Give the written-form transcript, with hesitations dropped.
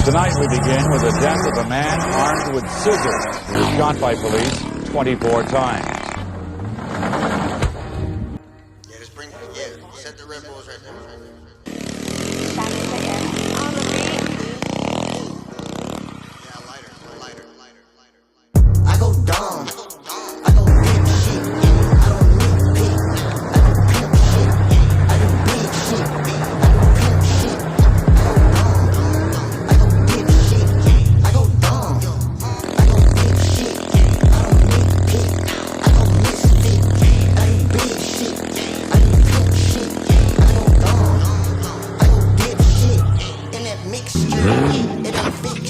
Tonight we begin with the death of a man armed with scissors who was shot by police 24 times. Yeah, just bring, set the Red Bulls right there. Yeah, lighter. I go dumb. I go big shit. I don't need big. I go pimp shit. I do big shit. I go pimp shit. I go big shit. I go dumb. I go big shit. I don't need big. I go misfit. I do big shit. I do pimp shit. I go dumb. I go big shit. In that mixture, it ain't big.